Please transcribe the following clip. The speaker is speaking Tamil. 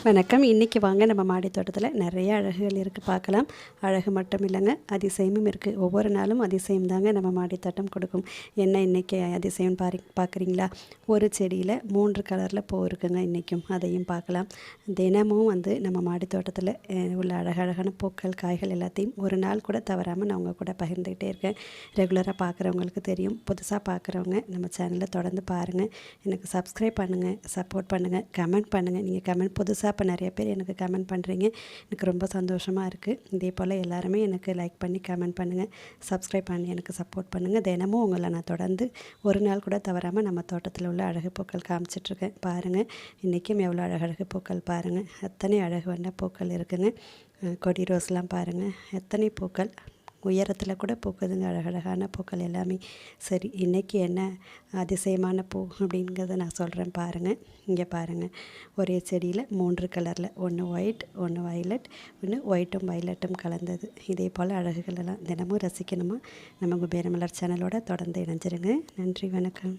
வணக்கம். இன்றைக்கி வாங்க நம்ம மாடி தோட்டத்தில் நிறைய அழகுகள் இருக்குது பார்க்கலாம். அழகு மட்டும் இல்லைங்க, அதிசயமும் இருக்குது. ஒவ்வொரு நாளும் அதிசயம் தாங்க நம்ம மாடி தோட்டம் கொடுக்கும். என்ன இன்றைக்கி அதிசயம் பார்க்குறீங்களா? ஒரு செடியில் 3 கலரில் பூ இருக்குங்க இன்றைக்கும். அதையும் பார்க்கலாம். தினமும் நம்ம மாடி தோட்டத்தில் உள்ள அழகழகான பூக்கள், காய்கள் எல்லாத்தையும் ஒரு நாள் கூட தவறாமல் நான் உங்கள் கூட பகிர்ந்துக்கிட்டே இருக்கேன். ரெகுலராக பார்க்குறவங்களுக்கு தெரியும். புதுசாக பார்க்குறவங்க நம்ம சேனலில் தொடர்ந்து பாருங்கள். எனக்கு சப்ஸ்கிரைப் பண்ணுங்கள், சப்போர்ட் பண்ணுங்கள், கமெண்ட் பண்ணுங்கள். நீங்கள் கமெண்ட் புதுசாக இப்போ நிறைய பேர் எனக்கு கமெண்ட் பண்ணுறீங்க. எனக்கு ரொம்ப சந்தோஷமாக இருக்குது. இதே போல் எல்லாருமே எனக்கு லைக் பண்ணி கமெண்ட் பண்ணுங்கள், சப்ஸ்கிரைப் பண்ணி எனக்கு சப்போர்ட் பண்ணுங்கள். தினமும் உங்களை நான் தொடர்ந்து ஒரு நாள் கூட தவறாமல் நம்ம தோட்டத்தில் உள்ள அழகு பூக்கள் காமிச்சிட்ருக்கேன். பாருங்கள், இன்றைக்கும் எவ்வளோ அழகழகு பூக்கள் பாருங்கள். அத்தனை அழகு வண்ண பூக்கள் இருக்குதுங்க. கொடி ரோஸ்லாம் பாருங்கள், எத்தனை பூக்கள் உயரத்தில் கூட பூக்குதுங்க. அழகழகான பூக்கள் எல்லாமே. சரி, இன்றைக்கி என்ன அதிசயமான பூ அப்படிங்கிறத நான் சொல்கிறேன் பாருங்கள். இங்கே பாருங்கள், ஒரே செடியில் 3 கலரில், ஒன்று ஒயிட், ஒன்று வயலட், ஒன்று ஒயிட்டும் வயலட்டும் கலந்தது. இதே போல் அழகுகளெல்லாம் தினமும் ரசிக்கணுமா? நம்ம குபேர மலர் சேனலோட தொடர்ந்து இணைஞ்சிருங்க. நன்றி, வணக்கம்.